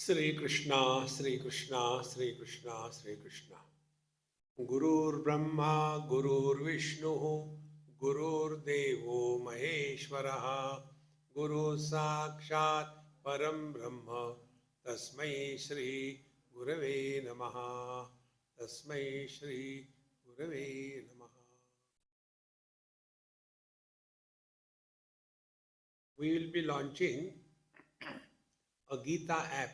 Sri Krishna, Sri Krishna, Sri Krishna, Sri Krishna. Gurur Brahma, Gurur Vishnu, Gurur Devo Maheshwaraha, Guru Sakshat Param Brahma, Tasmai Shri Gurave Namaha, Tasmai Shri Gurave Namaha. We will be launching a Gita app.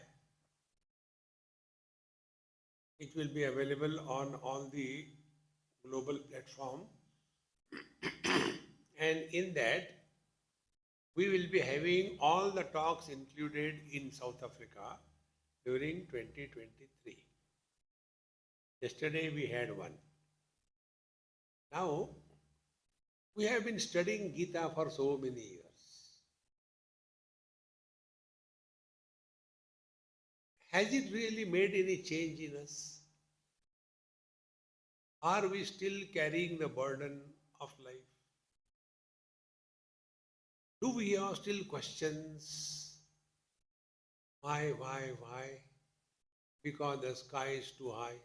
It will be available on all the global platform. And in that, we will be having all the talks included in South Africa during 2023. Yesterday we had one. Now, we have been studying Gita for so many years. Has it really made any change in us? Are we still carrying the burden of life? Do we have still questions? Why? Because the sky is too high.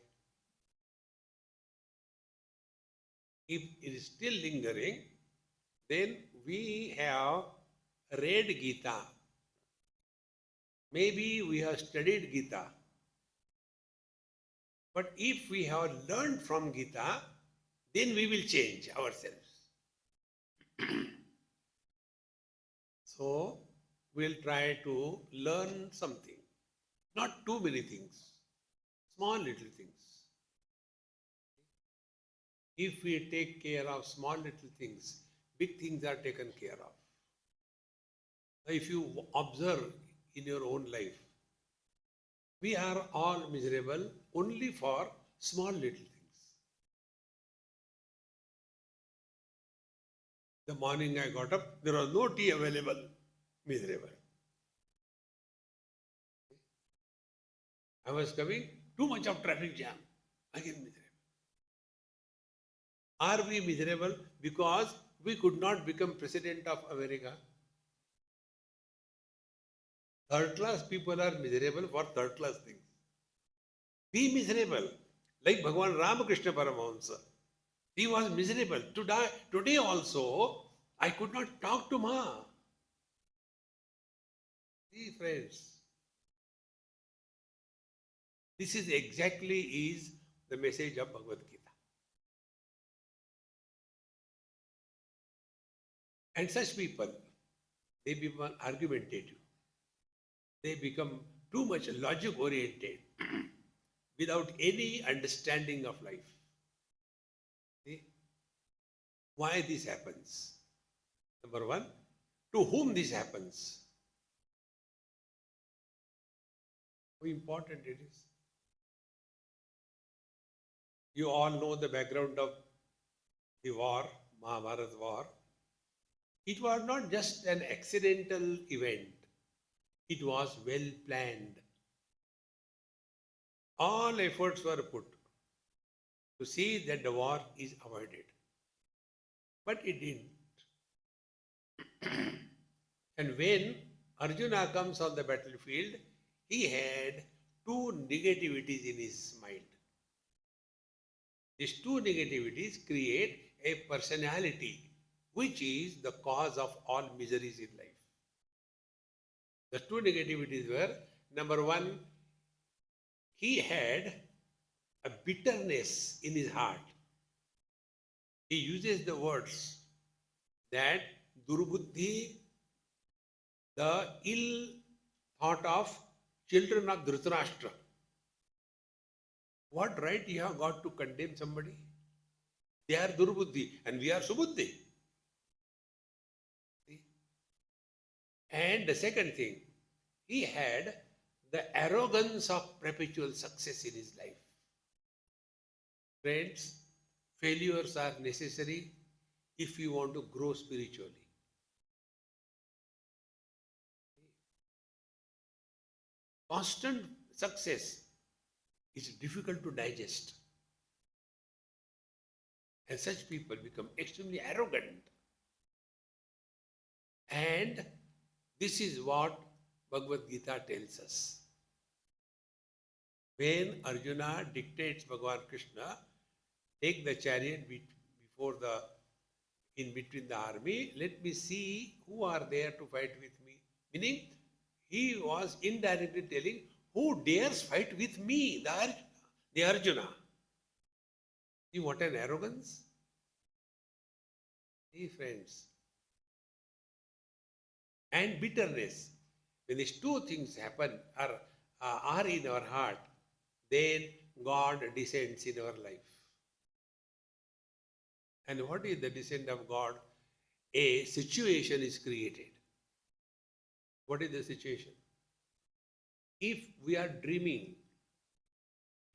If it is still lingering, then we have read Gita. Maybe we have studied Gita. But if we have learned from Gita, then we will change ourselves. So, we'll try to learn something. Not too many things, small little things. If we take care of small little things, big things are taken care of. If you observe in your own life, we are all miserable only for small little things. The morning I got up, there was no tea available, miserable. I was coming, too much of traffic jam, again miserable. Are we miserable because we could not become president of America? Third class people are miserable for third class things. Be miserable. Like Bhagavan Ramakrishna Paramahamsa. He was miserable. Today also, I could not talk to Ma. See, friends, this is exactly the message of Bhagavad Gita. And such people, they become argumentative. They become too much logic oriented without any understanding of life. See? Why this happens? Number one, to whom this happens? How important it is. You all know the background of the war, Mahabharata war. It was not just an accidental event. It was well planned. All efforts were put to see that the war is avoided. But it didn't. And when Arjuna comes on the battlefield, he had two negativities in his mind. These two negativities create a personality which is the cause of all miseries in life. The two negativities were, number one, he had a bitterness in his heart. He uses the words that Durbuddhi, the ill thought of children of Dhritarashtra. What right you have got to condemn somebody? They are Durbuddhi and we are Subuddhi. See? And the second thing, he had the arrogance of perpetual success in his life. Friends, failures are necessary if you want to grow spiritually. Constant success is difficult to digest. And such people become extremely arrogant. And this is what Bhagavad Gita tells us. When Arjuna dictates Bhagavan Krishna, take the chariot before the in between the army, let me see who are there to fight with me. Meaning, he was indirectly telling, who dares fight with me, the Arjuna. See what an arrogance? See, friends. And bitterness. When these two things happen are in our heart, then God descends in our life. And what is the descent of God? A situation is created. What is the situation? If we are dreaming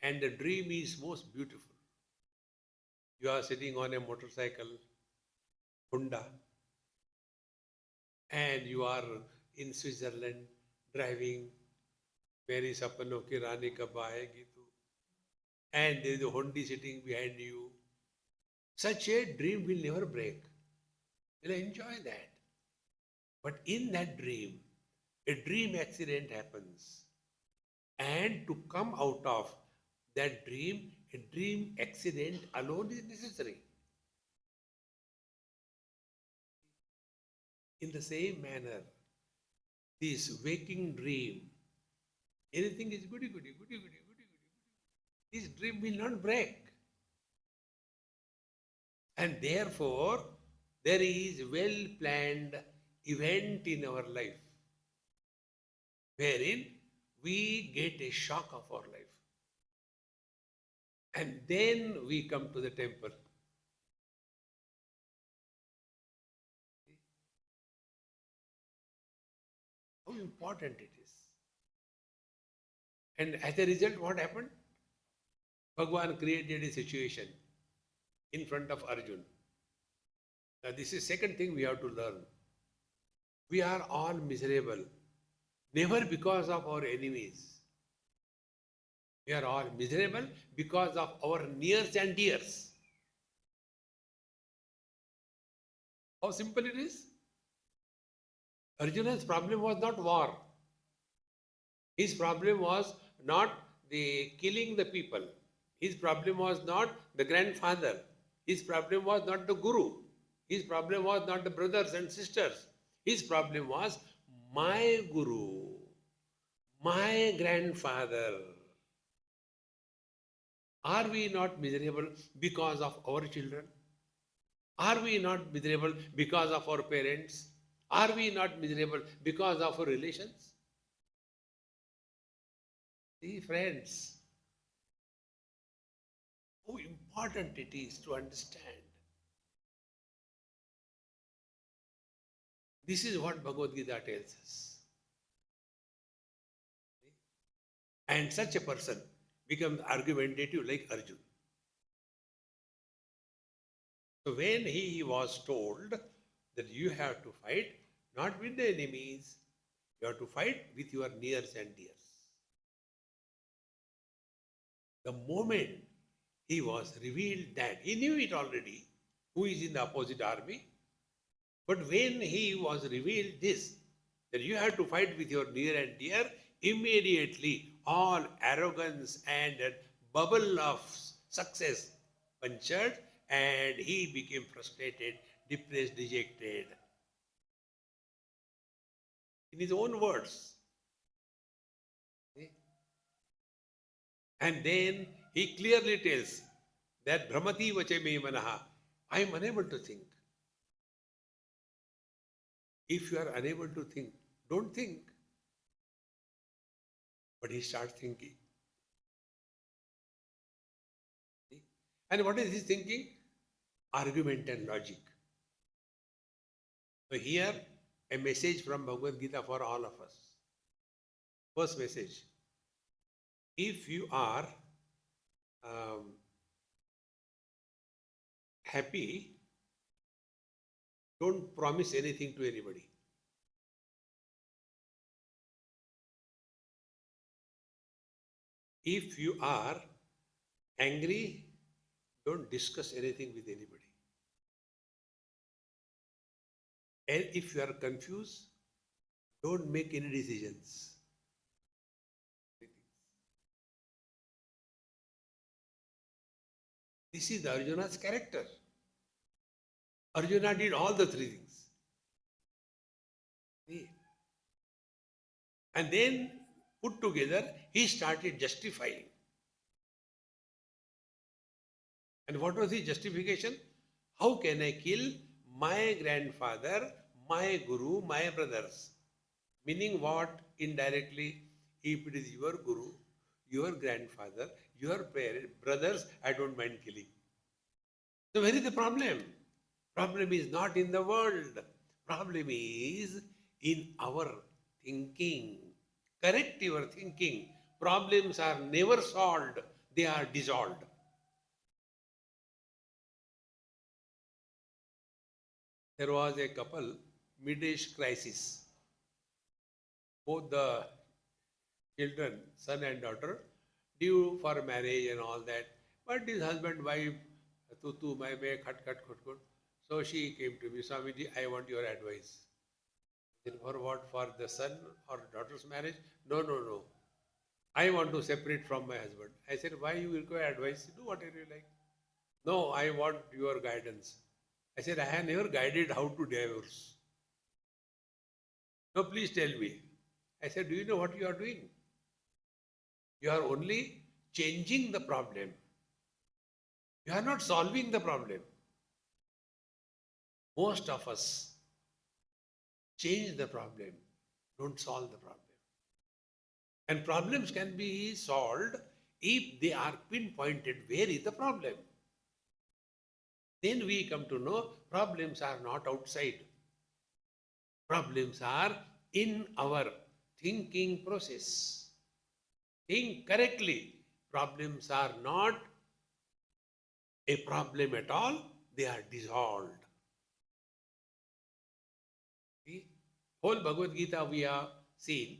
and the dream is most beautiful, you are sitting on a motorcycle, Honda, and you are in Switzerland driving, मेरी सपनों की रानी कब आएगी तू, and there is a Hondi sitting behind you. Such a dream will never break. You'll enjoy that. But in that dream, a dream accident happens. And to come out of that dream, a dream accident alone is necessary. In the same manner, this waking dream, anything is goody, goody, goody, goody, goody, goody. This dream will not break. And therefore, there is a well-planned event in our life wherein we get a shock of our life. And then we come to the temple. How important it is. And as a result, what happened? Bhagwan created a situation in front of Arjun. Now, this is second thing we have to learn. We are all miserable, never because of our enemies. We are all miserable because of our nears and dears. How simple it is? Arjuna's problem was not war. His problem was not the killing the people. His problem was not the grandfather. His problem was not the guru. His problem was not the brothers and sisters. His problem was my guru, my grandfather. Are we not miserable because of our children? Are we not miserable because of our parents? Are we not miserable because of our relations? See, friends, how important it is to understand. This is what Bhagavad Gita tells us. And such a person becomes argumentative like Arjuna. So when he was told that you have to fight not with the enemies, you have to fight with your nears and dears. The moment he was revealed that, he knew it already, who is in the opposite army. But when he was revealed this, that you have to fight with your near and dear, immediately all arrogance and bubble of success punctured, and he became frustrated, depressed, dejected. In his own words. And then he clearly tells that Brahmati vache me manaha, I am unable to think. If you are unable to think, don't think. But he starts thinking. And what is his thinking? Argument and logic. So here, a message from Bhagavad Gita for all of us. First message. If you are happy, don't promise anything to anybody. If you are angry, don't discuss anything with anybody. And if you are confused, don't make any decisions. This is Arjuna's character. Arjuna did all the three things. See? And then put together, he started justifying. And what was his justification? How can I kill my grandfather, my guru, my brothers? Meaning what? Indirectly, if it is your guru, your grandfather, your brothers, I don't mind killing. So where is the problem? Problem is not in the world. Problem is in our thinking. Correct your thinking. Problems are never solved. They are dissolved. There was a couple, mid-age crisis. Both the children, son and daughter, due for marriage and all that. But this husband, wife, tu mai khat khat khut khut. So she came to me, Swamiji, I want your advice. Then for what? For the son or daughter's marriage? No, no, no. I want to separate from my husband. I said, why you require advice? Do whatever you like. No, I want your guidance. I said, I have never guided how to divorce. No, please tell me. I said, do you know what you are doing? You are only changing the problem. You are not solving the problem. Most of us change the problem, don't solve the problem. And problems can be solved if they are pinpointed where is the problem. Then we come to know problems are not outside. Problems are in our thinking process. Think correctly. Problems are not a problem at all. They are dissolved. See? Whole Bhagavad Gita we have seen.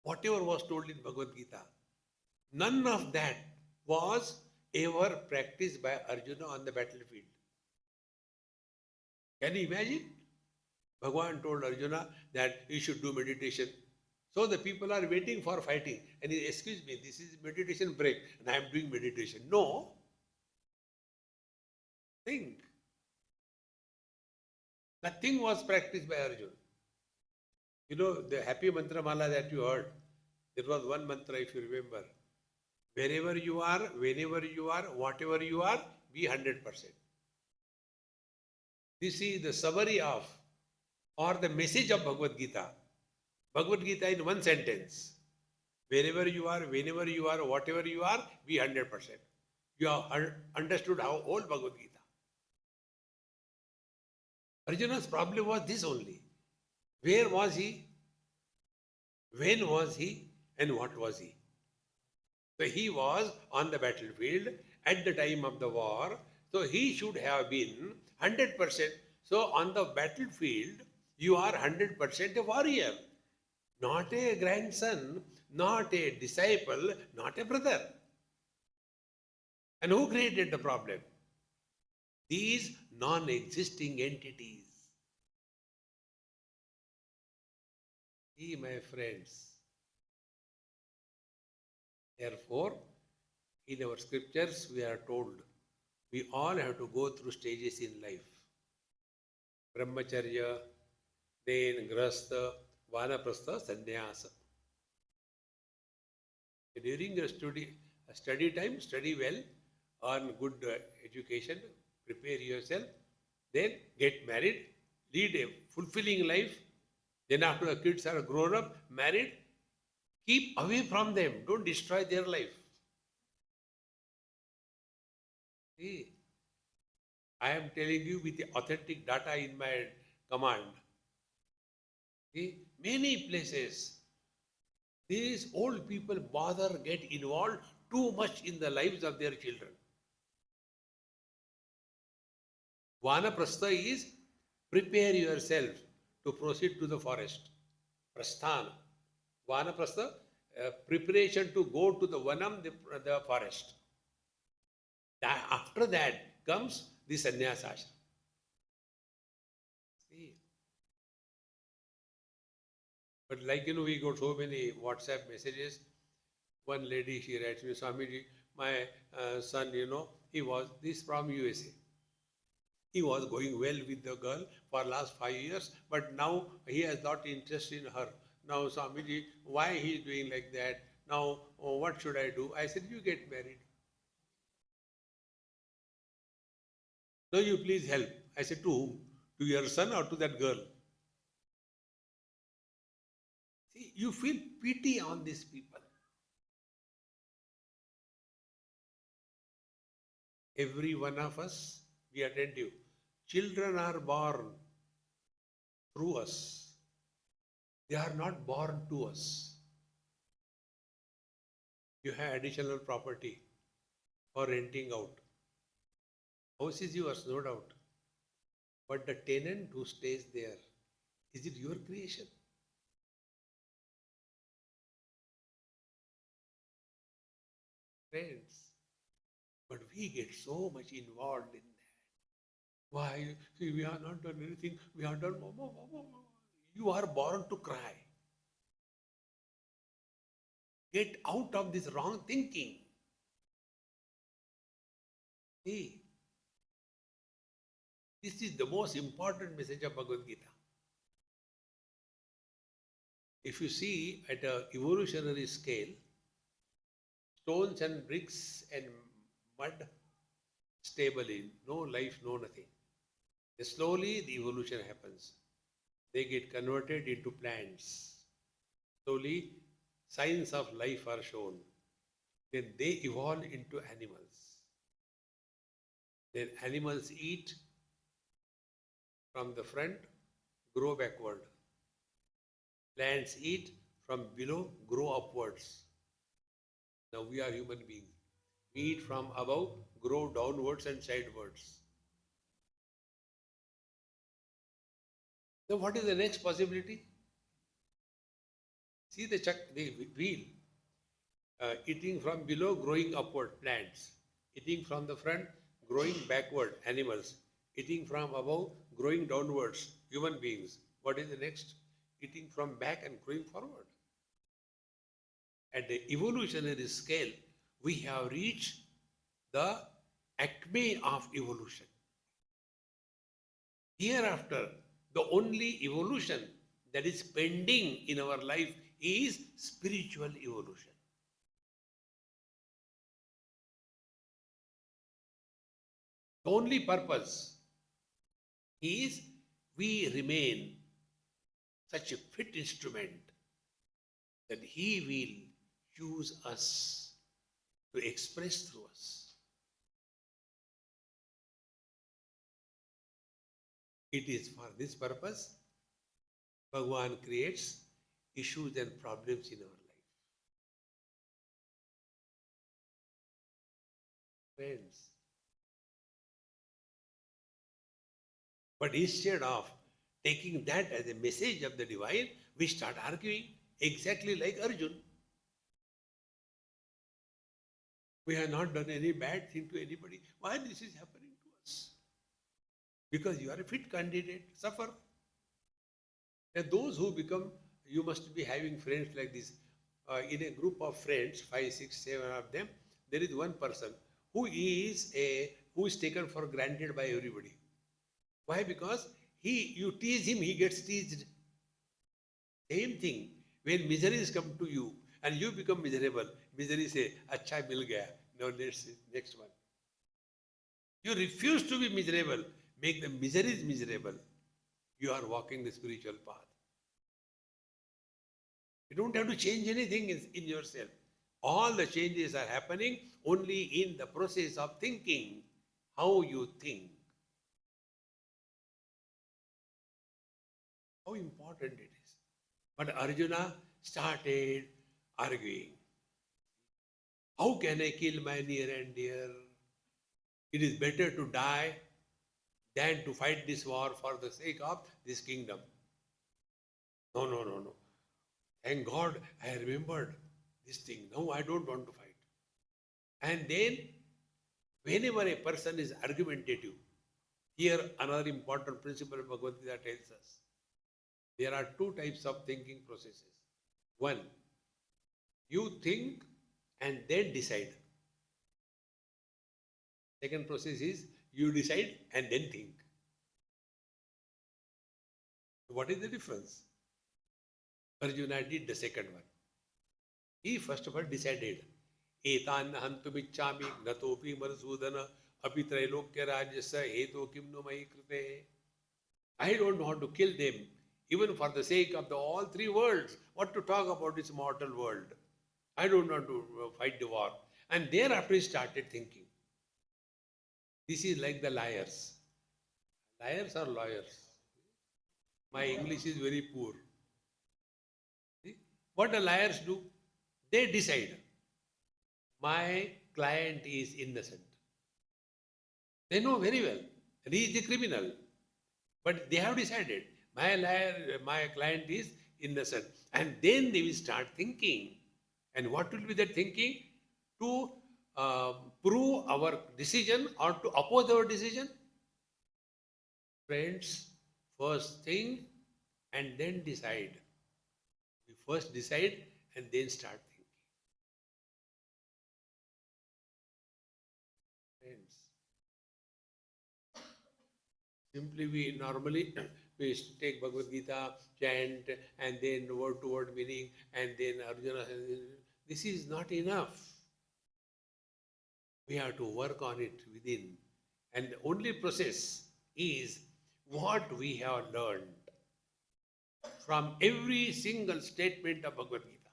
Whatever was told in Bhagavad Gita, none of that was ever practiced by Arjuna on the battlefield. Can you imagine? Bhagavan told Arjuna that he should do meditation. So the people are waiting for fighting. And he, excuse me, this is meditation break and I am doing meditation. No. Think. Nothing was practiced by Arjuna. You know, the happy mantra mala that you heard, there was one mantra if you remember. Wherever you are, whenever you are, whatever you are, be 100%. This is the summary of or the message of Bhagavad Gita. Bhagavad Gita in one sentence. Wherever you are, whenever you are, whatever you are, be 100%. You have understood how whole Bhagavad Gita. Arjuna's problem was this only. Where was he? When was he? And what was he? So he was on the battlefield at the time of the war. So he should have been 100%. So on the battlefield, you are 100% a warrior. Not a grandson, not a disciple, not a brother. And who created the problem? These non-existing entities. See, my friends. Therefore, in our scriptures, we are told we all have to go through stages in life. Brahmacharya, then Grahastha, Vanaprastha, Sannyasa. During your study time, study well, earn good education, prepare yourself, then get married, lead a fulfilling life. Then after the kids are grown up, married, keep away from them. Don't destroy their life. See, I am telling you with the authentic data in my command. See, many places, these old people get involved too much in the lives of their children. Vanaprastha is prepare yourself to proceed to the forest. Prasthana. Vanaprastha, preparation to go to the Vanam, the forest. After that comes the sannyasa ashram. See. But like, we got so many WhatsApp messages. One lady, she writes me, Swamiji, my son, he was this from USA. He was going well with the girl for last 5 years, but now he has not interest in her. Now, Swamiji, why he is doing like that? Now, what should I do? I said, you get married. No, you please help. I said, to whom? To your son or to that girl? See, you feel pity on these people. Every one of us, be attentive. Children are born through us. They are not born to us. You have additional property for renting out. House is yours, no doubt. But the tenant who stays there, is it your creation? Friends, but we get so much involved in that. Why? See, we have not done anything. We have done. You are born to cry. Get out of this wrong thinking. See, this is the most important message of Bhagavad Gita. If you see at an evolutionary scale, stones and bricks and mud stable in, no life, no nothing. Slowly the evolution happens. They get converted into plants. Slowly signs of life are shown. Then they evolve into animals. Then animals eat from the front, grow backward. Plants eat from below, grow upwards. Now we are human beings. We eat from above, grow downwards and sidewards. So what is the next possibility? See the wheel. Eating from below, growing upward, plants. Eating from the front, growing backward, animals. Eating from above, growing downwards, human beings. What is the next? Eating from back and growing forward. At the evolutionary scale, we have reached the acme of evolution. Hereafter, the only evolution that is pending in our life is spiritual evolution. The only purpose is we remain such a fit instrument that He will use us to express through us. It is for this purpose Bhagavan creates issues and problems in our life. Friends, but instead of taking that as a message of the divine, we start arguing exactly like Arjun. We have not done any bad thing to anybody. Why this is happening to us? Because you are a fit candidate, suffer. And those who become, you must be having friends like this. In a group of friends, 5, 6, 7 of them, there is one person who is taken for granted by everybody. Why? Because you tease him, he gets teased. Same thing. When miseries come to you and you become miserable, misery say, "Acha mil gaya." Now let's see next one. You refuse to be miserable. Make the miseries miserable. You are walking the spiritual path. You don't have to change anything in yourself. All the changes are happening only in the process of thinking, how you think. How important it is. But Arjuna started arguing. How can I kill my near and dear? It is better to die than to fight this war for the sake of this kingdom. No. Thank God I remembered this thing. Now I don't want to fight. And then, whenever a person is argumentative, here another important principle of Bhagavad Gita tells us. There are two types of thinking processes. One, you think and then decide. Second process is you decide and then think. What is the difference? Arjuna did the second one. He first of all decided, Etan hantumichami gnatopi marsudana apitrailokya rajasa heto kimno mai krite. I don't want to kill them, even for the sake of the all three worlds. What to talk about this mortal world? I don't want to fight the war. And thereafter he started thinking. This is like the liars. Liars are lawyers. My English is very poor. See? What the liars do? They decide, my client is innocent. They know very well, and he is the criminal. But they have decided, my client is innocent. And then they will start thinking. And what will be that thinking? To prove our decision or to oppose our decision? Friends, first think and then decide. We first decide and then start thinking. Friends, simply we normally we take Bhagavad Gita, chant, and then word to word meaning, and then Arjuna. This is not enough. We have to work on it within. And the only process is what we have learned from every single statement of Bhagavad Gita.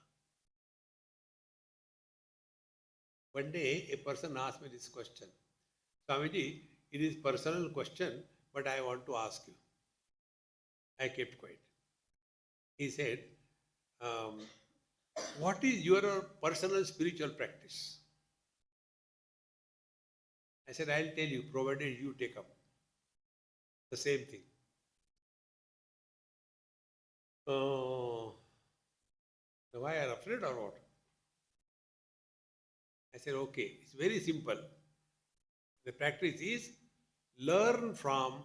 One day, a person asked me this question. Swamiji, it is personal question, but I want to ask you. I kept quiet. He said, what is your personal spiritual practice? I said, I'll tell you, provided you take up. The same thing. Why are you afraid or what? I said, okay, it's very simple. The practice is learn from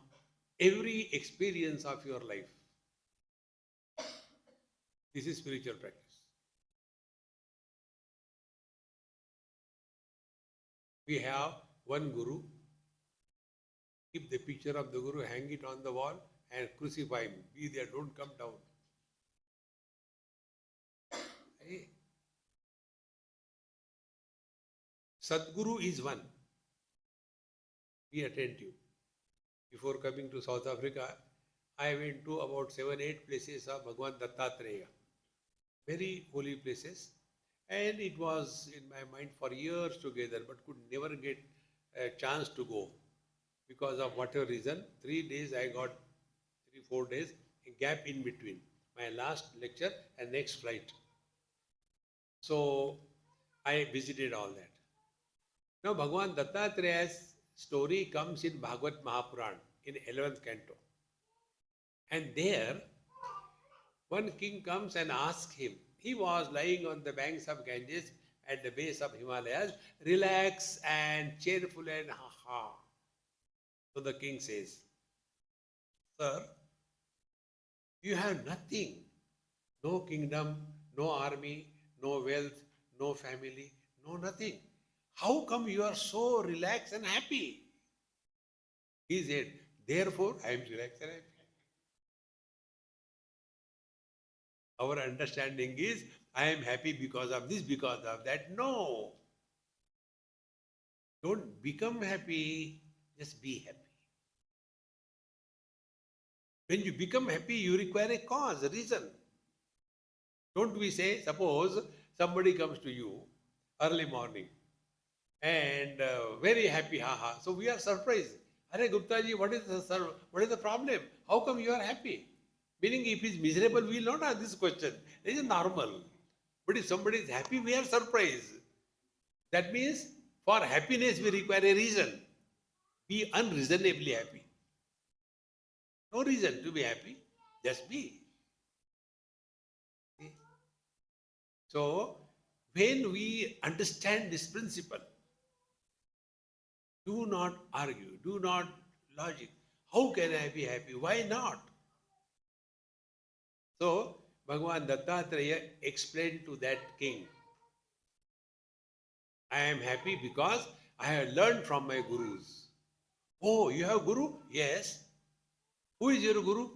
every experience of your life. This is spiritual practice. We have one Guru. Keep the picture of the Guru, hang it on the wall and crucify him. Be there, don't come down. Hey. Sadguru is one. Be attentive. Before coming to South Africa, I went to about 7-8 places of Bhagwan Dattatreya. Very holy places. And it was in my mind for years together, but could never get a chance to go. Because of whatever reason, 3 days I got 3-4 days, a gap in between my last lecture and next flight. So I visited all that. Now Bhagwan Dattatreya's story comes in Bhagavad Mahapuran in 11th canto. And there, one king comes and asks him. He was lying on the banks of Ganges at the base of Himalayas, relaxed and cheerful and ha-ha. So the king says, Sir, you have nothing. No kingdom, no army, no wealth, no family, no nothing. How come you are so relaxed and happy? He said, therefore I am relaxed and happy. Our understanding is, I am happy because of this, because of that. No. Don't become happy, just be happy. When you become happy, you require a cause, a reason. Don't we say, suppose somebody comes to you early morning and very happy, haha. So we are surprised. Are Gupta ji, what is the problem? How come you are happy? Meaning, if he is miserable, we will not ask this question. This is normal. But if somebody is happy, we are surprised. That means, for happiness, we require a reason. Be unreasonably happy. No reason to be happy. Just be. See? So, when we understand this principle, do not argue, do not logic. How can I be happy? Why not? So, Bhagwan Dattatreya explained to that king, I am happy because I have learned from my gurus. Oh, you have guru? Yes. Who is your guru?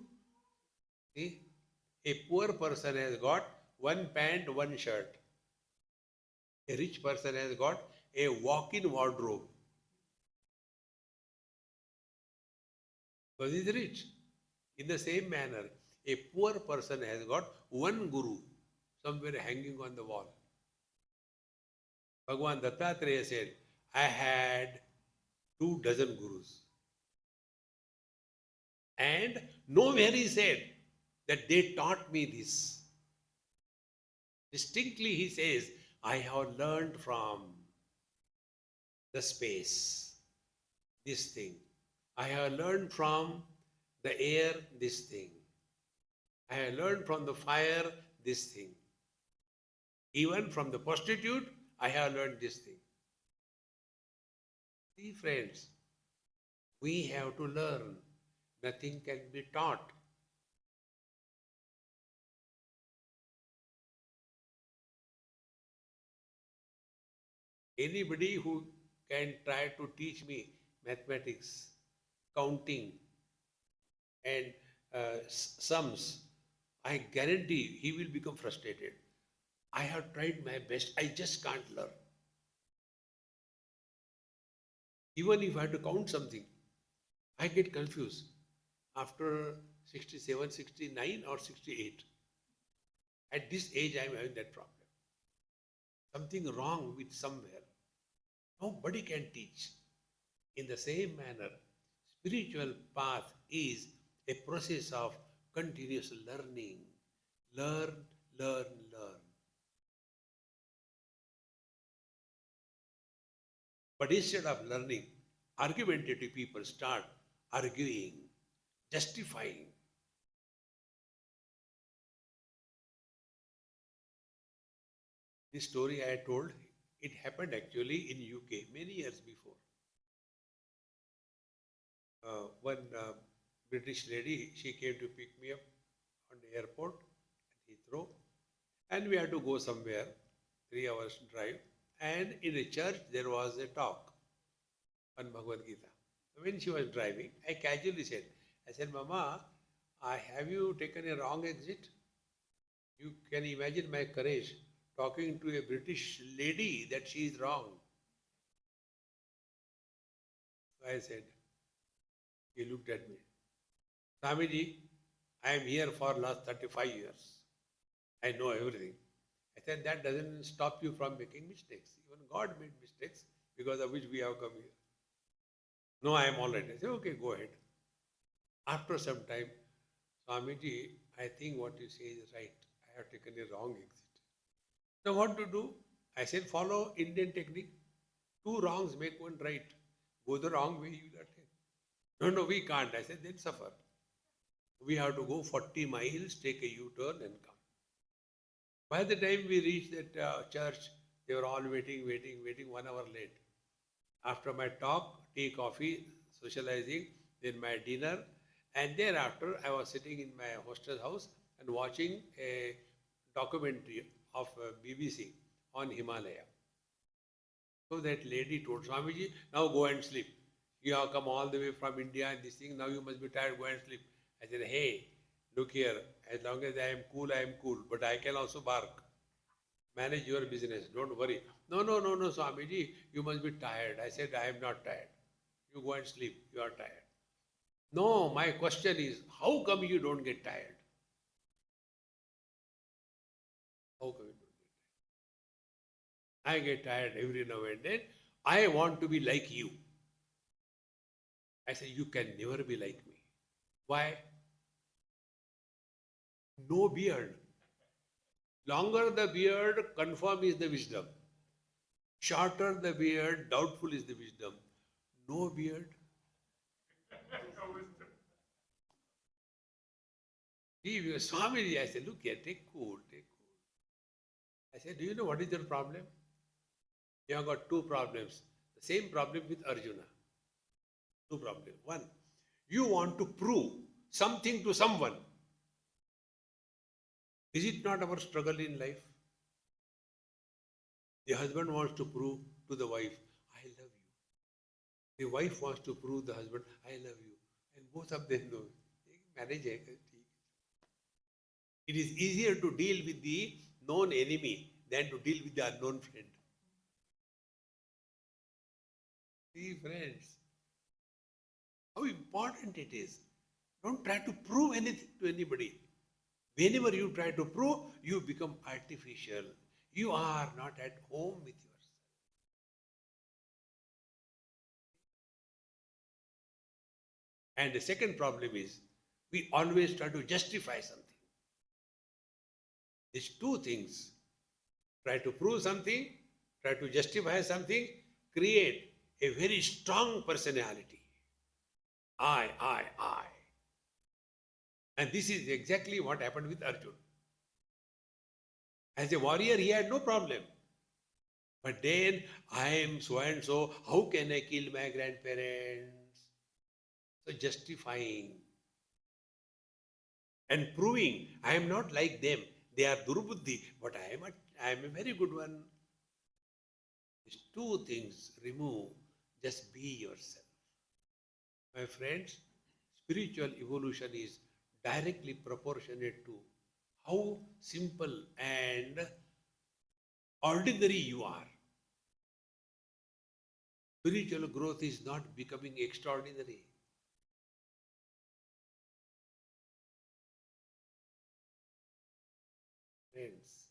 See, a poor person has got one pant, one shirt. A rich person has got a walk-in wardrobe because he is rich. In the same manner, a poor person has got one guru somewhere hanging on the wall. Bhagavan Dattatreya said, I had 24 gurus. And nowhere he said that they taught me this. Distinctly he says, I have learned from the space, this thing. I have learned from the air, this thing. I have learned from the fire, this thing. Even from the prostitute, I have learned this thing. See, friends, we have to learn. Nothing can be taught. Anybody who can try to teach me mathematics, counting, and sums, I guarantee he will become frustrated. I have tried my best, I just can't learn. Even if I have to count something, I get confused after 67, 69 or 68. At this age, I am having that problem. Something wrong with somewhere. Nobody can teach. In the same manner, spiritual path is a process of continuous learning. Learn, learn, learn. But instead of learning, argumentative people start arguing, justifying. This story I told, it happened actually in UK many years before. One British lady, she came to pick me up on the airport at Heathrow, and we had to go somewhere, 3 hours drive. And in a church, there was a talk on Bhagavad Gita. When she was driving, I casually said, Mama, have you taken a wrong exit? You can imagine my courage talking to a British lady that she is wrong. I said, he looked at me. Swamiji, I am here for last 35 years. I know everything. I said, that doesn't stop you from making mistakes. Even God made mistakes because of which we have come here. No, I am all right. I said, okay, go ahead. After some time, Swamiji, I think what you say is right. I have taken a wrong exit. Now what to do? I said, follow Indian technique. 2 wrongs make 1 right. Go the wrong way, you will attain. No, we can't. I said, then suffer. We have to go 40 miles, take a U-turn and come. By the time we reached that church, they were all waiting, 1 hour late. After my talk, tea, coffee, socializing, then my dinner, and thereafter I was sitting in my hostel's house and watching a documentary of BBC on Himalaya. So that lady told Swamiji, now go and sleep. You have come all the way from India and this thing, now you must be tired, go and sleep. I said, hey, look here, as long as I am cool, but I can also bark. Manage your business, don't worry. No, Swamiji, you must be tired. I said, I am not tired. You go and sleep, you are tired. No, my question is, how come you don't get tired? How come you don't get tired? I get tired every now and then. I want to be like you. I say, you can never be like me. Why? No beard. Longer the beard, confirm is the wisdom. Shorter the beard, doubtful is the wisdom. No beard. Swami, I said, look here, take cool. I said, do you know what is your problem? You have got 2 problems. The same problem with Arjuna. 2 problems. 1, you want to prove something to someone. Is it not our struggle in life? The husband wants to prove to the wife, I love you. The wife wants to prove the husband, I love you. And both of them know. Marriage hai, theek. It is easier to deal with the known enemy than to deal with the unknown friend. See, friends, how important it is. Don't try to prove anything to anybody. Whenever you try to prove, you become artificial. You are not at home with yourself. And the second problem is, we always try to justify something. These two things, try to prove something, try to justify something, create a very strong personality. I. And this is exactly what happened with Arjun. As a warrior, he had no problem. But then, I am so and so, how can I kill my grandparents? So justifying and proving, I am not like them. They are durbuddhi, but I am a very good one. These two things remove, just be yourself. My friends, spiritual evolution is directly proportionate to how simple and ordinary you are. Spiritual growth is not becoming extraordinary. Friends,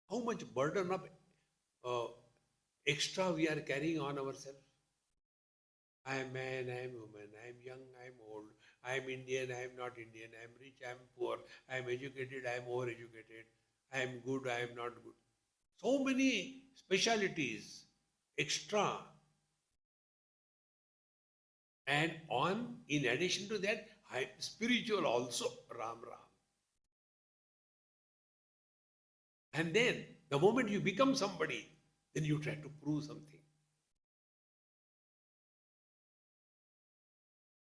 how much burden of uh, extra we are carrying on ourselves? I am man, I am woman, I am young, I am old, I am Indian, I am not Indian, I am rich, I am poor, I am educated, I am overeducated, I am good, I am not good. So many specialities, extra. And on, in addition to that, I am spiritual also, Ram Ram. And then, the moment you become somebody, then you try to prove something.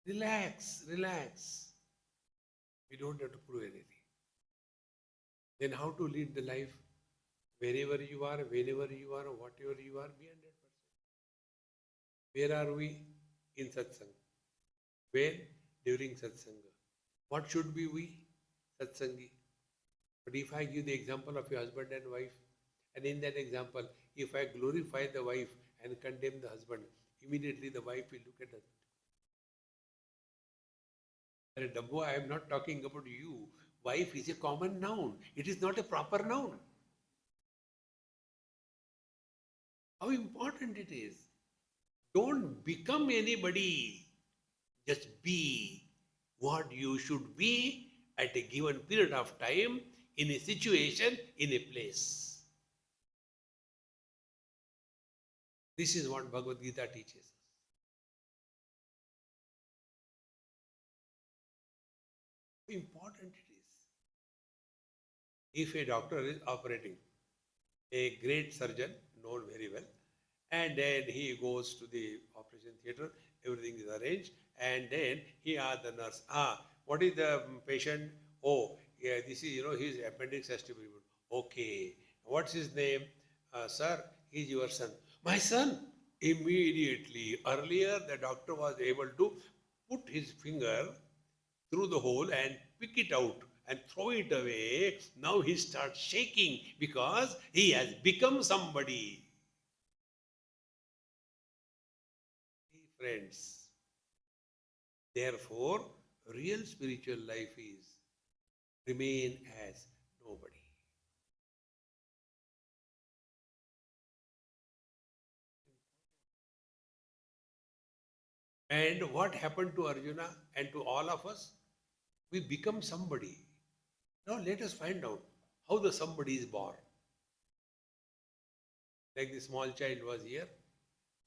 Relax, relax. We don't have to prove anything. Then how to lead the life? Wherever you are, whenever you are, whatever you are, be 100%. Where are we? In satsang. When? During satsanga. What should be we? Satsangi. But if I give the example of your husband and wife, and in that example, if I glorify the wife and condemn the husband, immediately the wife will look at us. Dabbo, I am not talking about you. Wife is a common noun. It is not a proper noun. How important it is. Don't become anybody. Just be what you should be at a given period of time, in a situation, in a place. This is what Bhagavad Gita teaches us. How important it is. If a doctor is operating, a great surgeon, known very well, and then he goes to the operation theater, everything is arranged, and then he asks the nurse, what is the patient? Oh, yeah, this is, his appendix has to be removed. Okay, what's his name? Sir, he's your son. My son? Immediately, earlier the doctor was able to put his finger through the hole and pick it out and throw it away. Now he starts shaking because he has become somebody. Friends, therefore, real spiritual life is remain as nobody. And what happened to Arjuna and to all of us? We become somebody. Now let us find out how the somebody is born. Like the small child was here.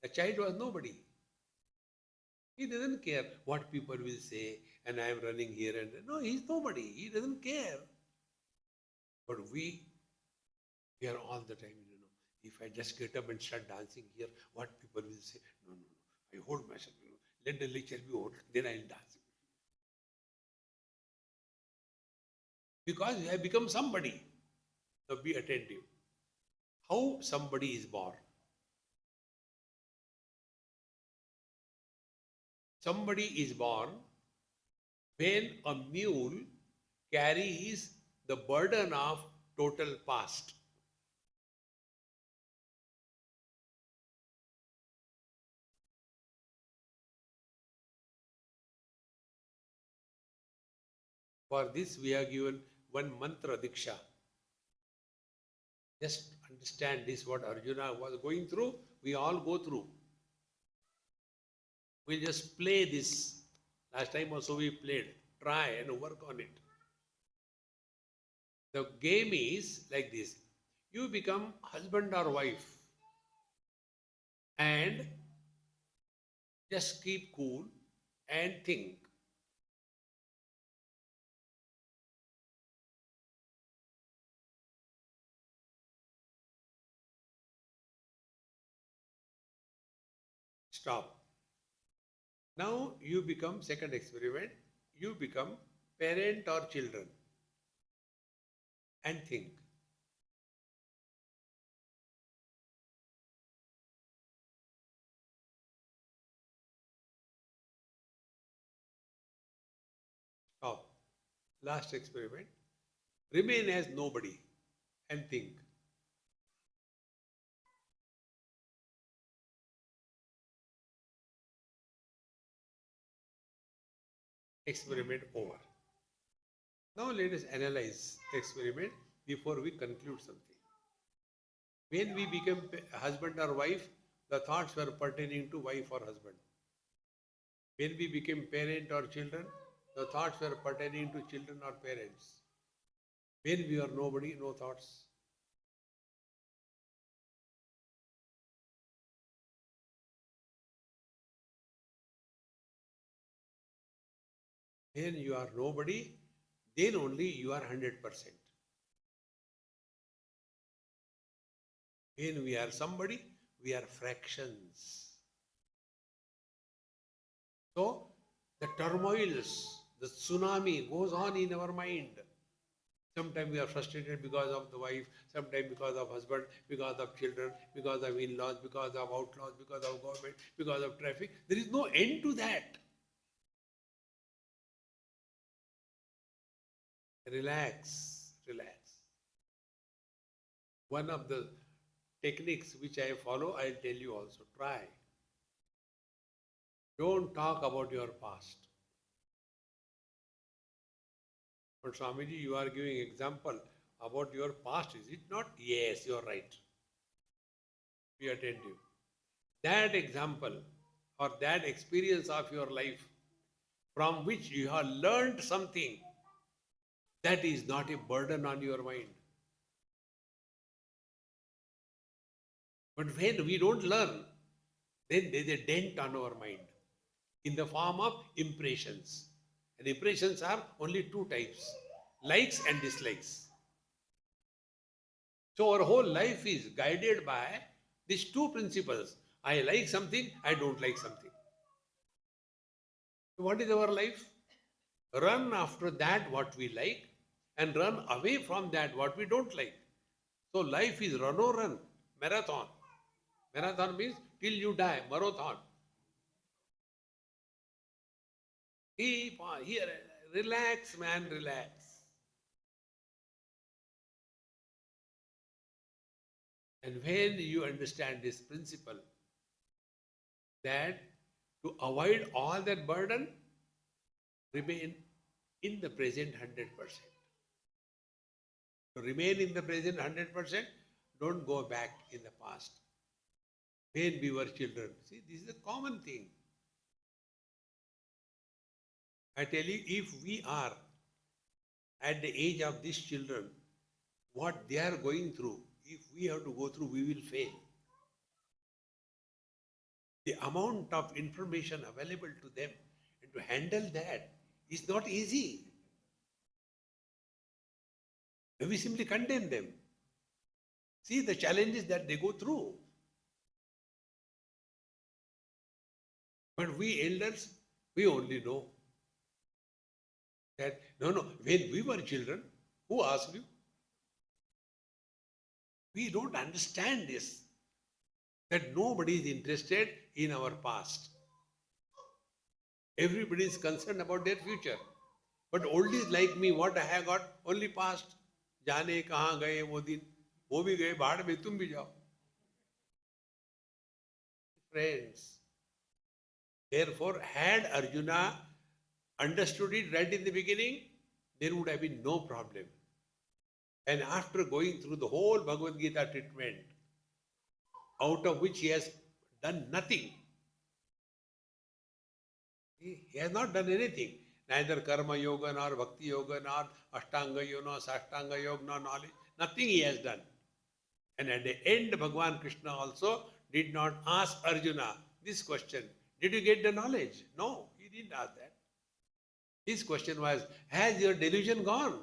The child was nobody. He doesn't care what people will say and I am running here and there. No, he's nobody. He doesn't care. But we are all the time, if I just get up and start dancing here, what people will say? No. I hold myself, let the lecture be over, then I'll dance. Because you have become somebody. Now be attentive. How somebody is born. somebody is born when a mule carries the burden of total past. For this, we are given one mantra diksha. Just understand this, what Arjuna was going through, we all go through. We just play this. Last time also we played. Try and work on it. The game is like this. You become husband or wife and just keep cool and think. Stop. Now you become, second experiment, you become parent or children and think. Stop. Last experiment. Remain as nobody and think. Experiment over. Now let us analyze the experiment before we conclude something. When we become husband or wife, the thoughts were pertaining to wife or husband. When we became parent or children, the thoughts were pertaining to children or parents. When we are nobody, no thoughts. When you are nobody, then only you are 100%. When we are somebody, we are fractions. So, the turmoils, the tsunami goes on in our mind. Sometimes we are frustrated because of the wife, sometimes because of husband, because of children, because of in-laws, because of outlaws, because of government, because of traffic. There is no end to that. Relax, relax. One of the techniques which I follow, I'll tell you also. Try. Don't talk about your past. But Swamiji, you are giving example about your past, is it not? Yes, you are right. Be attentive. That example or that experience of your life from which you have learned something, that is not a burden on your mind. But when we don't learn, then there is a dent on our mind in the form of impressions. And impressions are only two types, likes and dislikes. So our whole life is guided by these two principles. I like something, I don't like something. So what is our life? Run after that what we like and run away from that what we don't like. So life is run or run, marathon. Marathon means till you die, marathon. Keep on here, relax, man, relax. And when you understand this principle, that to avoid all that burden, remain in the present 100%. To remain in the present 100%, don't go back in the past. When we were children, see, this is a common thing. I tell you, if we are at the age of these children, what they are going through, if we have to go through, we will fail. The amount of information available to them and to handle that is not easy. We simply condemn them. See the challenges that they go through. But we elders, we only know that, no, when we were children, who asked you? We don't understand this, that nobody is interested in our past. Everybody is concerned about their future. But oldies like me, what I have got? Only past. जाने कहाँ गए वो दिन, वो भी गए बाढ़ में, तुम भी जाओ. Friends, therefore, had Arjuna understood it right in the beginning, there would have been no problem. And after going through the whole Bhagavad Gita treatment, out of which he has done nothing, he has not done anything. Neither karma yoga, nor bhakti yoga, nor ashtanga yoga, nor sashtanga yoga, nor knowledge. Nothing he has done. And at the end, Bhagavan Krishna also did not ask Arjuna this question. Did you get the knowledge? No, he didn't ask that. His question was, has your delusion gone?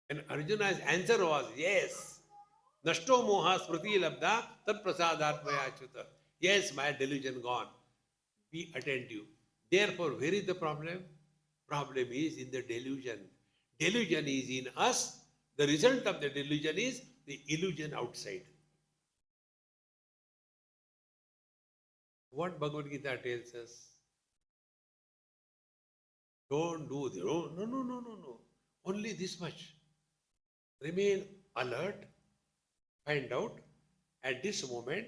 And Arjuna's answer was, yes. Nashto moha smriti labda tat prasadatmaya chuta. Yes, my delusion gone. Be attentive. Therefore, where is the problem? Problem is in the delusion. Delusion is in us. The result of the delusion is the illusion outside. What Bhagavad Gita tells us? Don't do this. Oh, no. Only this much. Remain alert. Find out at this moment,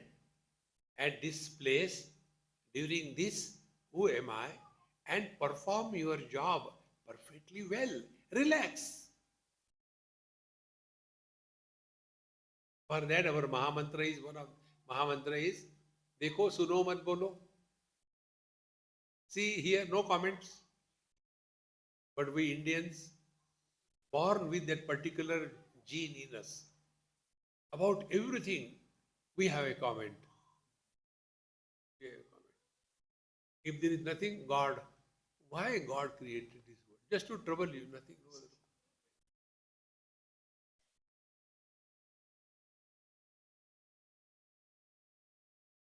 at this place, during this, who am I? And perform your job perfectly well. Relax. For that, our Mahamantra is one of Mahamantra is देखो सुनो मत बोलो. See here, no comments. But we Indians, born with that particular gene in us, about everything, we have a comment. If there is nothing, God, why God created this world? Just to trouble you, nothing. No other.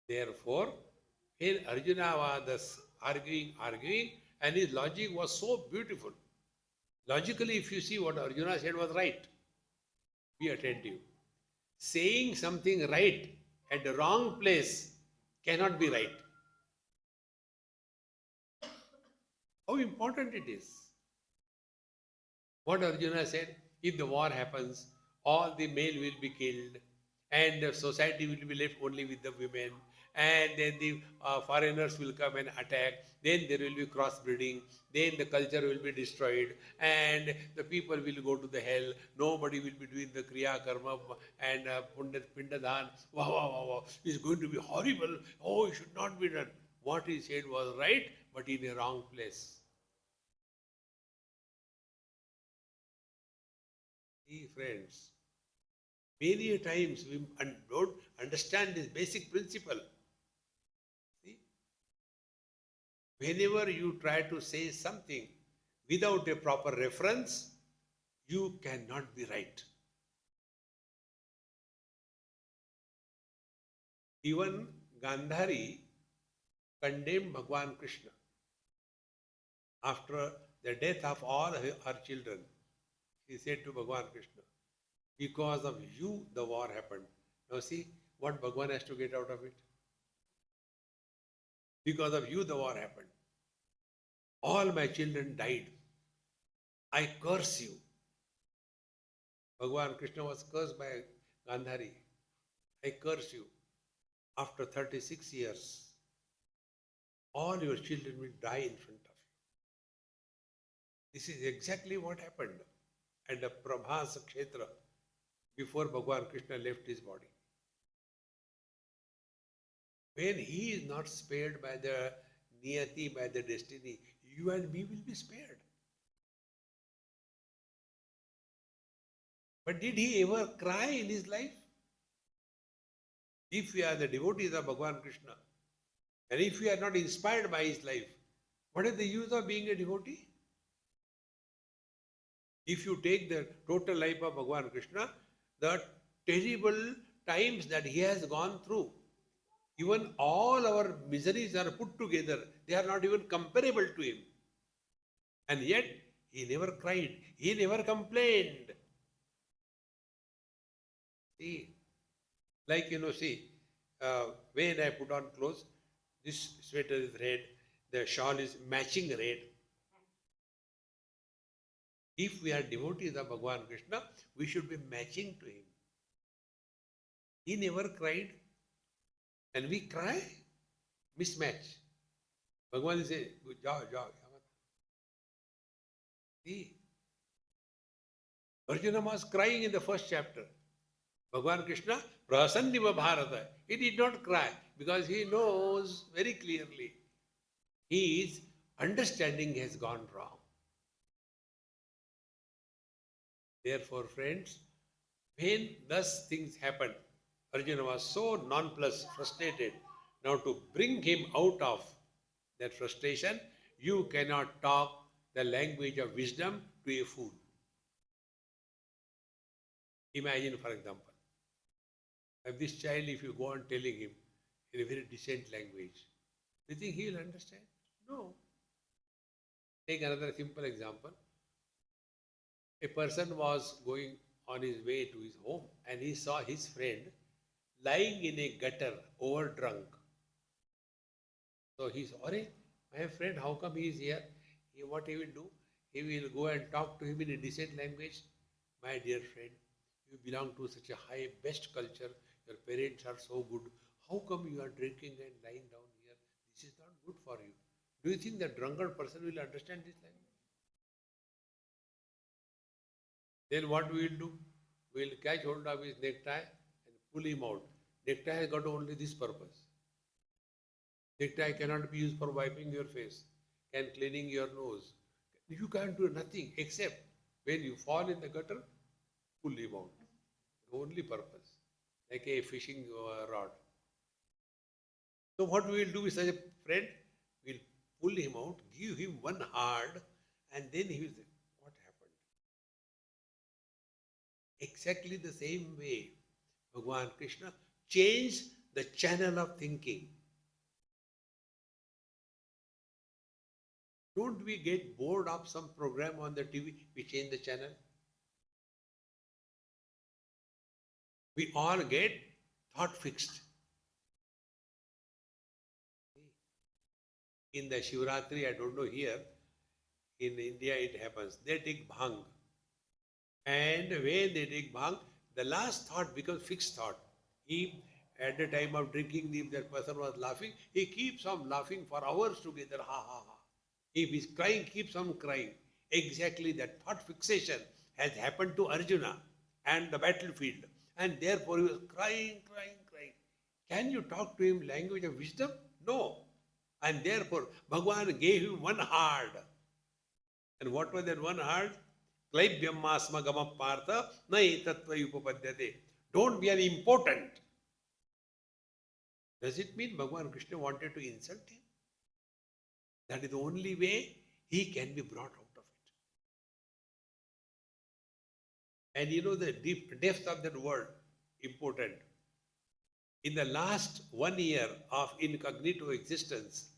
Therefore, here Arjuna was arguing, and his logic was so beautiful. Logically, if you see what Arjuna said was right, be attentive. Saying something right at the wrong place cannot be right. How important it is. What Arjuna said, if the war happens, all the male will be killed and the society will be left only with the women, and then the foreigners will come and attack, then there will be crossbreeding, then the culture will be destroyed, and the people will go to the hell, nobody will be doing the kriya karma and pindadan, wow, it's going to be horrible, oh, it should not be done. What he said was right, but in a wrong place. See, friends, many times we don't understand this basic principle. See, whenever you try to say something without a proper reference, you cannot be right. Even Gandhari condemned Bhagwan Krishna after the death of all her children. He said to Bhagwan Krishna, because of you the war happened. Now see what Bhagwan has to get out of it. Because of you the war happened. All my children died. I curse you. Bhagwan Krishna was cursed by Gandhari. I curse you. After 36 years, all your children will die in front of you. This is exactly what happened at the Prabhas Kshetra before Bhagwan Krishna left his body. When he is not spared by the niyati, by the destiny, you and me will be spared. But did he ever cry in his life? If we are the devotees of Bhagwan Krishna, and if we are not inspired by his life, what is the use of being a devotee? If you take the total life of Bhagwan Krishna, the terrible times that he has gone through, even all our miseries are put together, they are not even comparable to him. And yet, he never cried, he never complained. See, like when I put on clothes, this sweater is red, the shawl is matching red. If we are devotees of Bhagavan Krishna, we should be matching to him. He never cried. And we cry, mismatch. Bhagavan says, jao, jao. See, Arjuna was crying in the first chapter. Bhagavan Krishna, prasanniva bharata. He did not cry because he knows very clearly his understanding has gone wrong. Therefore, friends, when thus things happened, Arjuna was so nonplussed, frustrated. Now to bring him out of that frustration, you cannot talk the language of wisdom to a fool. Imagine, for example, if this child, if you go on telling him in a very decent language, do you think he will understand? No. Take another simple example. A person was going on his way to his home and he saw his friend lying in a gutter, overdrunk. So he said, "Arey, my friend, how come he is here?" What he will do? He will go and talk to him in a decent language. "My dear friend, you belong to such a high, best culture. Your parents are so good. How come you are drinking and lying down here? This is not good for you." Do you think the drunkard person will understand this language? Then what we will do? We will catch hold of his necktie and pull him out. Necktie has got only this purpose. Necktie cannot be used for wiping your face, can cleaning your nose. You can't do nothing except when you fall in the gutter, pull him out. The only purpose, like a fishing rod. So what we will do with such a friend? We'll pull him out, give him one hard, and then he will say, "What happened?" Exactly the same way, Bhagavan Krishna changed the channel of thinking. Don't we get bored of some program on the TV? We change the channel. We all get thought fixed. In the Shivratri, I don't know here, in India it happens. They take bhang. And when they take bhang, the last thought becomes fixed thought. If at the time of drinking, if that person was laughing, he keeps on laughing for hours together. Ha ha ha. If he's crying, keeps on crying. Exactly that thought fixation has happened to Arjuna and the battlefield. And therefore he was crying, crying, crying. Can you talk to him language of wisdom? No. And therefore Bhagavan gave him one hard. And what was that one hard? Klaibhyammasma gama partha na etatva upapadyate. Don't be unimportant. Does it mean Bhagavan Krishna wanted to insult him? That is the only way he can be brought out of it. And you know the depth of that word, important. In the last 1 year of incognito existence,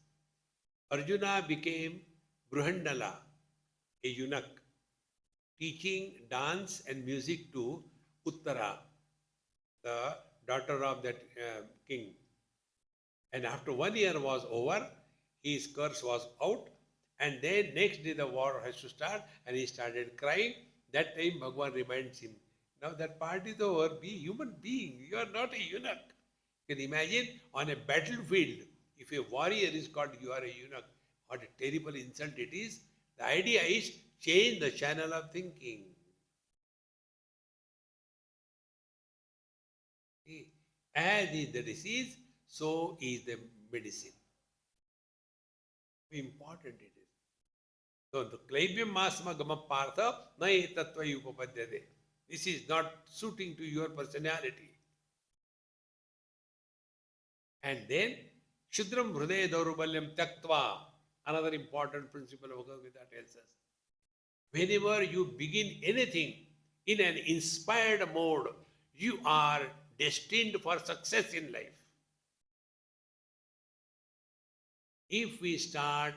Arjuna became Bruhandala, a eunuch, teaching dance and music to Uttara, the daughter of that king. And after 1 year was over, his curse was out, and then next day the war has to start, and he started crying. That time Bhagavan reminds him, now that part is over, be human being, you are not a eunuch. You can imagine on a battlefield, if a warrior is called you are a eunuch, what a terrible insult it is. The idea is change the channel of thinking. See, as is the disease, so is the medicine. How important it is. So the Klaibhyam Masma Gama Partha na etatva upapadyate. This is not suiting to your personality. And then Shudram Hridaya Daurubalyam Taktva, another important principle of Bhagavad Gita tells us. Whenever you begin anything in an inspired mode, you are destined for success in life. If we start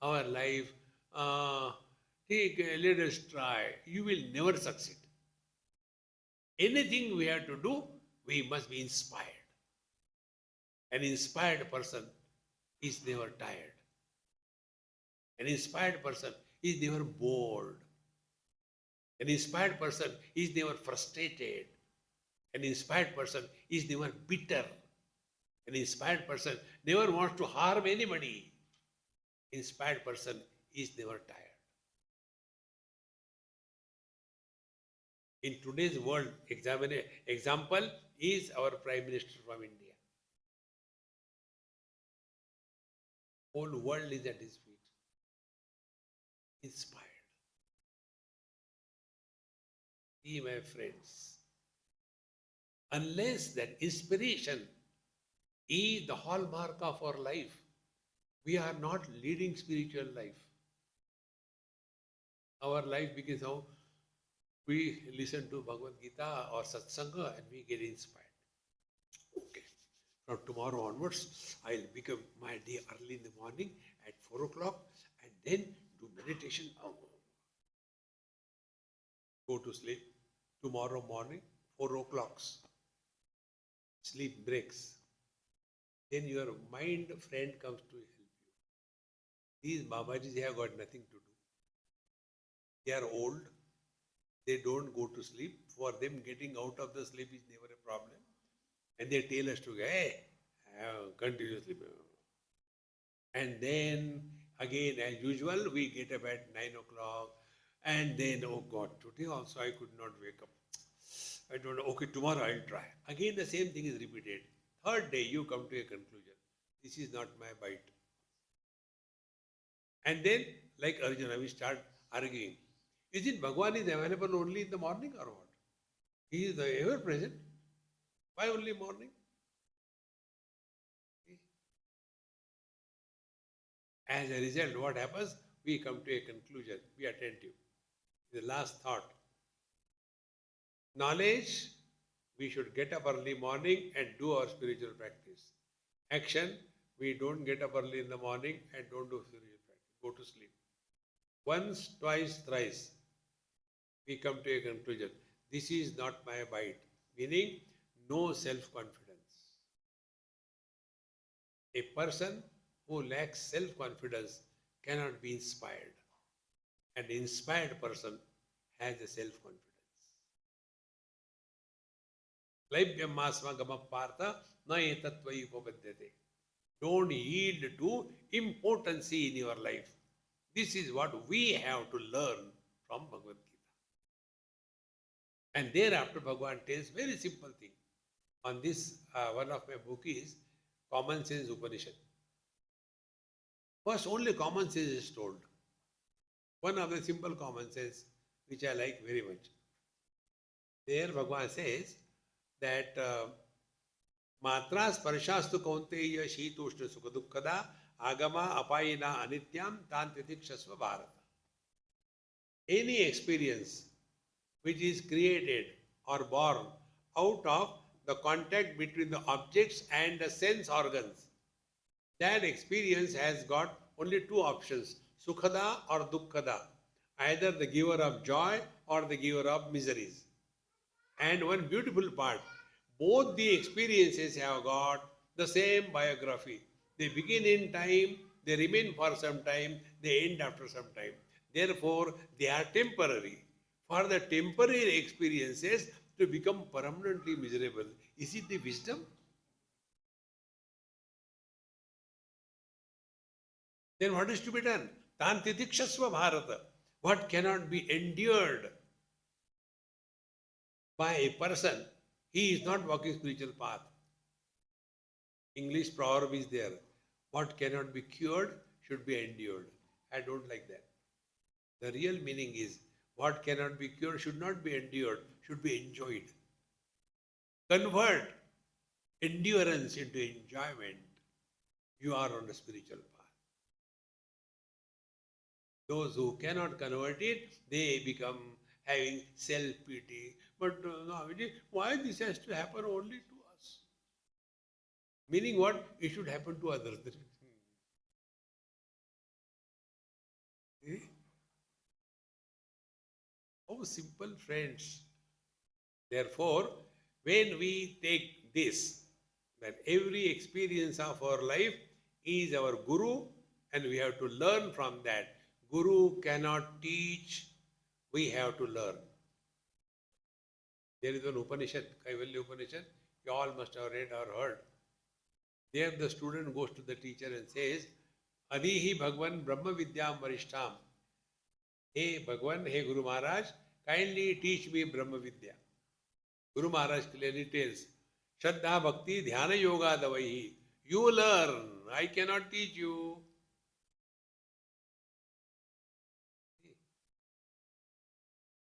our life, let us try, you will never succeed. Anything we have to do, we must be inspired. An inspired person is never tired. An inspired person is never bored. An inspired person is never frustrated. An inspired person is never bitter. An inspired person never wants to harm anybody. Inspired person is never tired. In today's world, example is our Prime Minister from India. Whole world is at his feet. Inspired. See, my friends, unless that inspiration is the hallmark of our life, we are not leading spiritual life. Our life begins how we listen to Bhagavad Gita or Satsanga and we get inspired. Okay, from tomorrow onwards, I'll become my day early in the morning at 4 o'clock and then do meditation. Go to sleep tomorrow morning, 4 o'clock. Sleep breaks. Then your mind friend comes to help you. These Babajis have got nothing to do. They are old. They don't go to sleep. For them, getting out of the sleep is never a problem. And they tell us to, hey, continue sleeping. And then, again, as usual, we get up at 9 o'clock. And then, oh God, today also I could not wake up. I don't know, okay, tomorrow I'll try. Again, the same thing is repeated. Third day, you come to a conclusion. This is not my bite. And then, like Arjuna, we start arguing. Is it Bhagwan is available only in the morning or what? He is ever present. Why only morning? As a result, what happens? We come to a conclusion. Be attentive. The last thought. Knowledge, we should get up early morning and do our spiritual practice. Action, we don't get up early in the morning and don't do spiritual practice. Go to sleep. Once, twice, thrice, we come to a conclusion. This is not my bite. Meaning, no self-confidence. A person who lacks self-confidence cannot be inspired. An inspired person has a self-confidence. Laibhyam masma gama partha na etatvai upapadyate. Don't yield to impotency in your life. This is what we have to learn from Bhagavad Gita. And thereafter Bhagavan tells very simple thing. On this, one of my book is Common Sense Upanishad. First, only common sense is told. One of the simple common sense, which I like very much. There Bhagavan says that Matra sparshastu kaunteya shitushna sukha dukkhada agama apayina anityam tan titikshasva bharata. Any experience which is created or born out of the contact between the objects and the sense organs, that experience has got only two options, sukhada or dukkhada, either the giver of joy or the giver of miseries. And one beautiful part, both the experiences have got the same biography. They begin in time, they remain for some time, they end after some time. Therefore, they are temporary. For the temporary experiences to become permanently miserable, is it the wisdom? Then what is to be done? Tan titikshasva bharata. What cannot be endured by a person, he is not walking spiritual path. English proverb is there. What cannot be cured should be endured. I don't like that. The real meaning is, what cannot be cured should not be endured, should be enjoyed. Convert endurance into enjoyment. You are on a spiritual path. Those who cannot convert it, they become having self-pity. But why this has to happen only to us? Meaning what? It should happen to others. Oh, simple friends. Therefore, when we take this, that every experience of our life is our guru And we have to learn from that. Guru cannot teach, we have to learn. There is one Upanishad, Kaivalya Upanishad, you all must have read or heard. There the student goes to the teacher and says, Adihi Bhagwan Brahma Vidyam Varishtham. Hey Bhagwan, hey Guru Maharaj, kindly teach me Brahma Vidya. Guru Maharaj clearly tells, Shraddha Bhakti Dhyana Yoga Davaihi. You learn, I cannot teach you.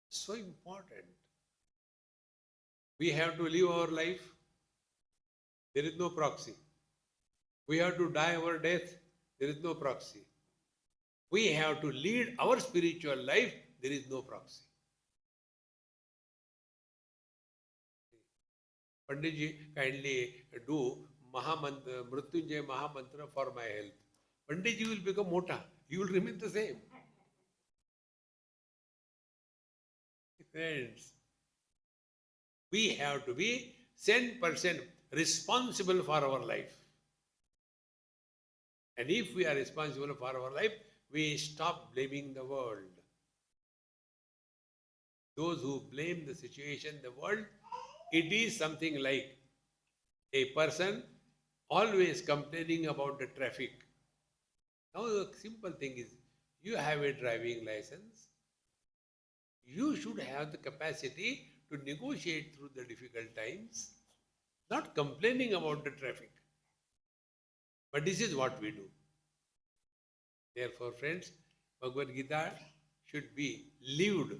So important. We have to live our life. There is no proxy. We have to die our death. There is no proxy. We have to lead our spiritual life. There is no proxy. Panditji, kindly do Mrityunjay Mahamantra for my health. Panditji will become mota. You will remain the same. Friends, we have to be 100% responsible for our life. And if we are responsible for our life, we stop blaming the world. Those who blame the situation, the world, it is something like a person always complaining about the traffic. Now the simple thing is, you have a driving license. You should have the capacity to negotiate through the difficult times, not complaining about the traffic. But this is what we do. Therefore, friends, Bhagavad Gita should be lived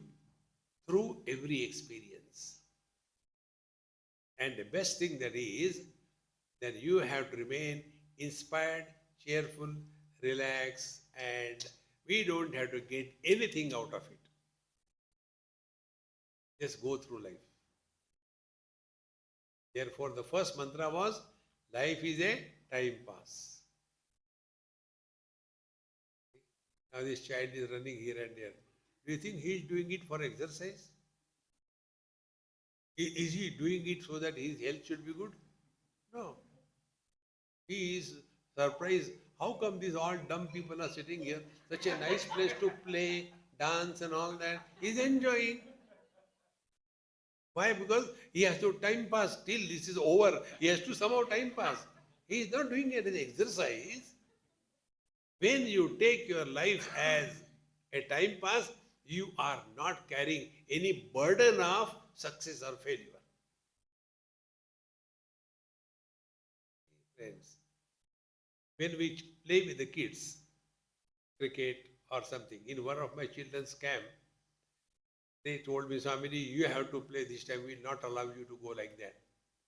through every experience. And the best thing that is that you have to remain inspired, cheerful, relaxed, and we don't have to get anything out of it. Just go through life. Therefore, the first mantra was, life is a time pass. Now this child is running here and there. Do you think he is doing it for exercise? Is he doing it so that his health should be good? No. He is surprised. How come these all dumb people are sitting here? Such a nice place to play, dance and all that. He's enjoying. Why? Because he has to time pass till this is over. He has to somehow time pass. He is not doing it as an exercise. When you take your life as a time pass, you are not carrying any burden of success or failure. Friends, when we play with the kids, cricket or something, in one of my children's camp, they told me, Swamiji, you have to play this time. We will not allow you to go like that.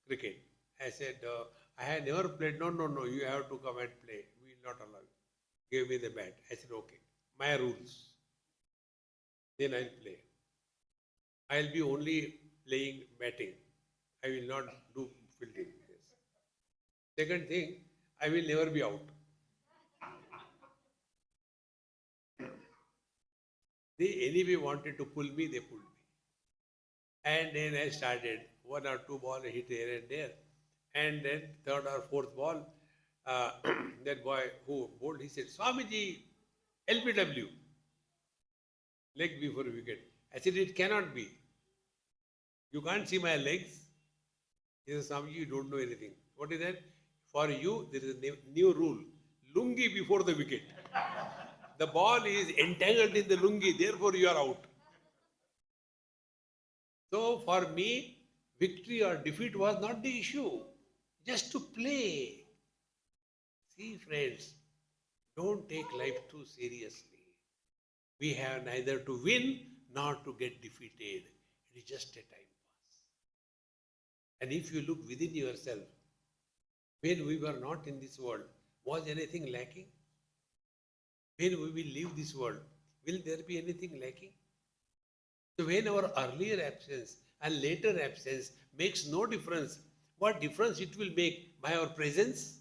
Cricket. I said, I had never played. No, you have to come and play. We will not allow you. Gave me the bat. I said, okay. My rules. Then I'll play. I'll be only playing batting. I will not do fielding. Yes. Second thing, I will never be out. They anyway wanted to pull me, they pulled me. And then I started, one or two balls hit here and there. And then third or fourth ball, that boy who bowled, he said, Swamiji, LBW, leg before wicket. I said, it cannot be. You can't see my legs. He said, Swamiji, you don't know anything. What is that? For you, there is a new rule. Lungi before the wicket. The ball is entangled in the lungi, therefore you are out. So for me, victory or defeat was not the issue. Just to play. See, friends, don't take life too seriously. We have neither to win nor to get defeated. It is just a time pass. And if you look within yourself, when we were not in this world, was anything lacking? When we will leave this world, will there be anything lacking? So when our earlier absence and later absence makes no difference, what difference it will make by our presence?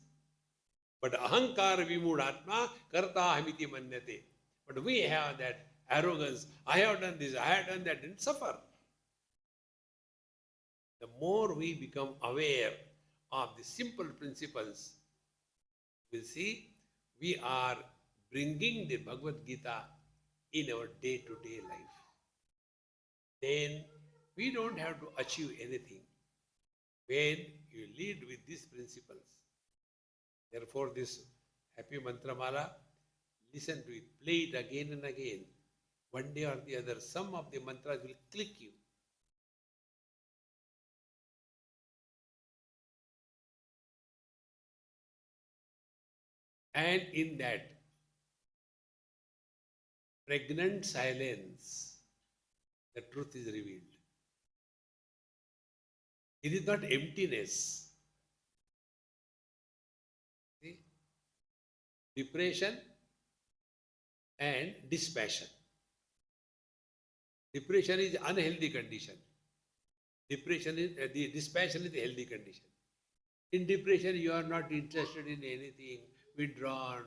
But ahankara vimudhatma karta hamiti manyate. But we have that arrogance. I have done this, I have done that, and suffer. The more we become aware of the simple principles, we'll see we are bringing the Bhagavad Gita in our day-to-day life. Then we don't have to achieve anything when you lead with these principles. Therefore, this happy mantra mala, listen to it, play it again and again. One day or the other, some of the mantras will click you. And in that pregnant silence, the truth is revealed. It is not emptiness. See? Depression and dispassion. Depression is unhealthy condition. Dispassion is a healthy condition. In depression, you are not interested in anything, withdrawn.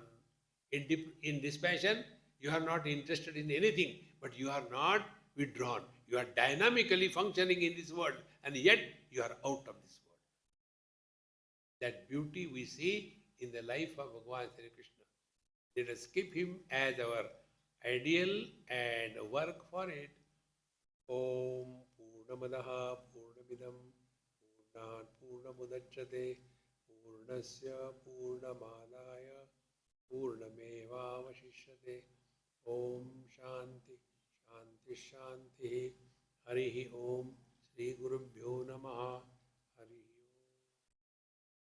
In dispassion, you are not interested in anything, but you are not withdrawn. You are dynamically functioning in this world, and yet you are out of this world. That beauty we see in the life of Bhagavan Sri Krishna. Let us keep him as our ideal and work for it. Om Purnamadaha Purnamidam Purnat Purnamudachyate Purnasya Purnamadaya Purnamevavashishyate. Om Shanti Shanti Shanti. Harihi Om. Shri Gurubhyo Namaha.